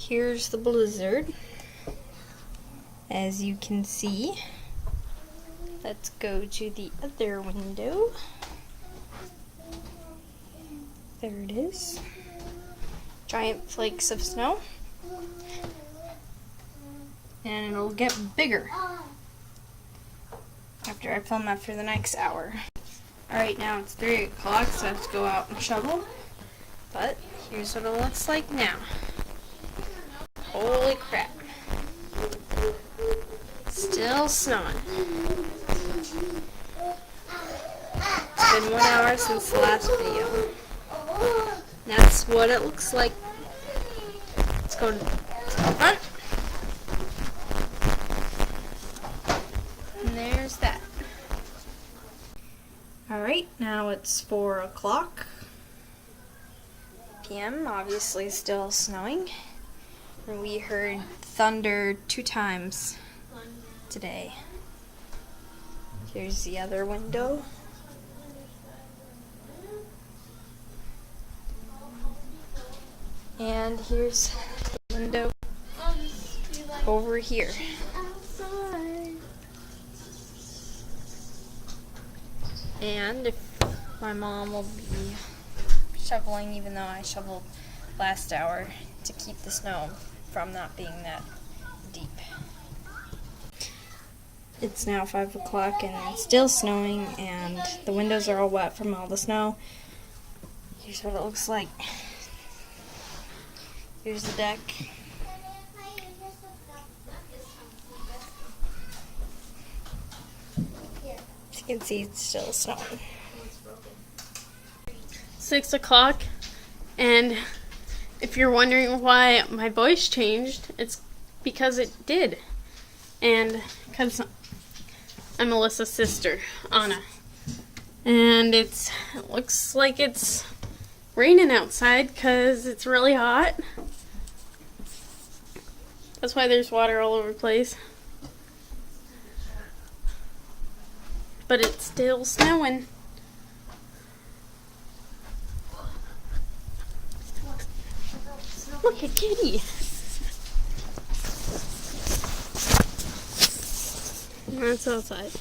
Here's the blizzard, as you can see. Let's go to the other window. There it is. Giant flakes of snow. And it'll get bigger after I film after the next hour. Alright, now it's 3 o'clock, so I have to go out and shovel. But here's what it looks like now. Holy crap. Still snowing. It's been 1 hour since the last video. That's what it looks like. Let's go to the front. And there's that. Alright, now it's 4 o'clock p.m. Obviously still snowing. And we heard thunder 2 times today. Here's the other window. And here's the window over here. And if my mom will be shoveling, even though I shoveled last hour, to keep the snow from not being that deep. It's now 5 o'clock and it's still snowing, and the windows are all wet from all the snow. Here's what it looks like. Here's the deck. As you can see, it's still snowing. 6 o'clock, and if you're wondering why my voice changed, it's because it did. And because I'm Alyssa's sister, Anna. And it looks like it's raining outside because it's really hot. That's why there's water all over the place. But it's still snowing. Look at Kitty. That's outside.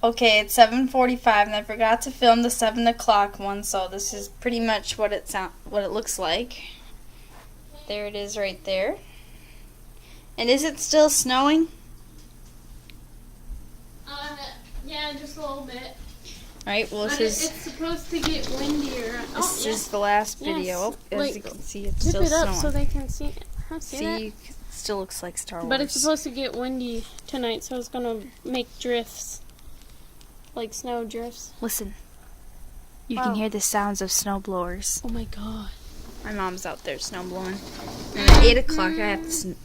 Okay, it's 7:45 and I forgot to film the 7 o'clock one, so this is pretty much what it looks like. There it is right there. And is it still snowing? Yeah, just a little bit. Alright, well But it's supposed to get windier. This is the last video. Yes. As you can see, it's Tip still it up snowing. so they can see it. See, it still looks like Star Wars. But it's supposed to get windy tonight, so it's gonna make drifts. Like snow drifts. Listen. You Wow. can hear the sounds of snow blowers. Oh my god. My mom's out there snow blowing. And at 8 o'clock,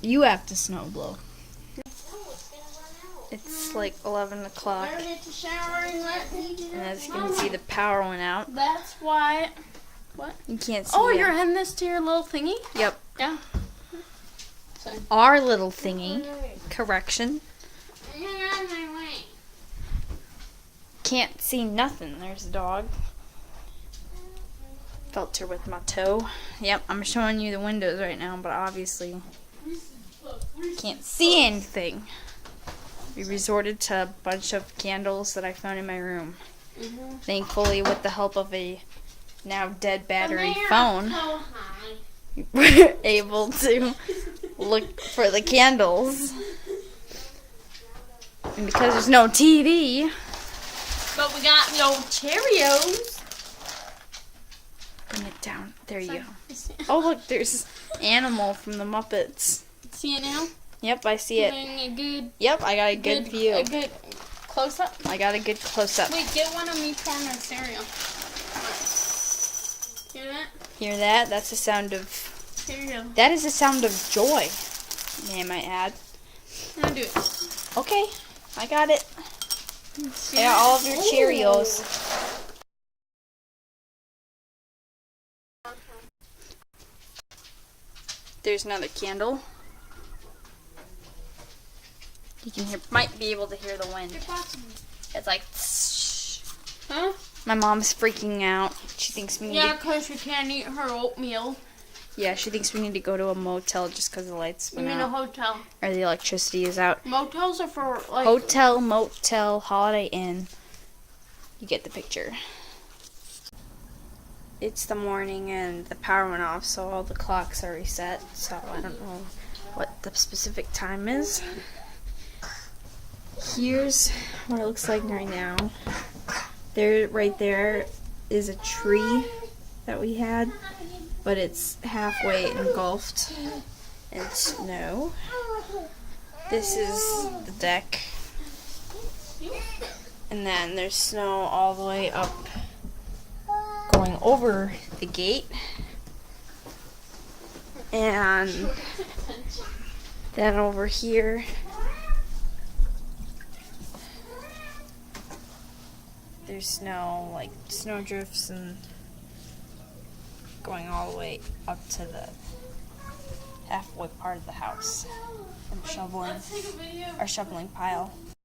you have to snow blow. It's like 11 o'clock. And as you can see, the power went out. That's why. What? You can't see Oh, it. you're adding this to your little thingy? Yep. Yeah. Our little thingy. Correction. Can't see nothing. There's a dog. Felt her with my toe. Yep, I'm showing you the windows right now, but obviously can't see anything. We resorted to a bunch of candles that I found in my room. Thankfully, with the help of a now dead battery phone, we were able to look for the candles. And because there's no TV, But we got the old Cheerios. bring it down. There you go. See Oh, look, there's Animal from the Muppets. it now? Yep, I see it. Getting a good, Yep, I got a good view. A good close up. I got a good close-up. Wait, get one of me pouring our cereal. Hear that? Hear that? That's the sound of... Cereal. That is the sound of joy, may I might add. Now do it. Okay, I got it. See I got all of your Cheerios. There's another candle. You can hear, might be able to hear the wind. It's like, Huh? My mom's freaking out. She thinks we need Yeah, because she can't eat her oatmeal. Yeah, she thinks we need to go to a motel just because the lights You went mean a out. hotel? Or the electricity is out. Motels are for, like... Hotel, motel, Holiday Inn. You get the picture. It's the morning and the power went off, so all the clocks are reset. So I don't know what the specific time is. Here's what it looks like right now. Right there is a tree that we had, but it's halfway engulfed in snow. This is the deck. And then there's snow all the way up going over the gate. And then over here there's snow, like snow drifts, and going all the way up to the halfway part of the house. I'm shoveling our shoveling pile.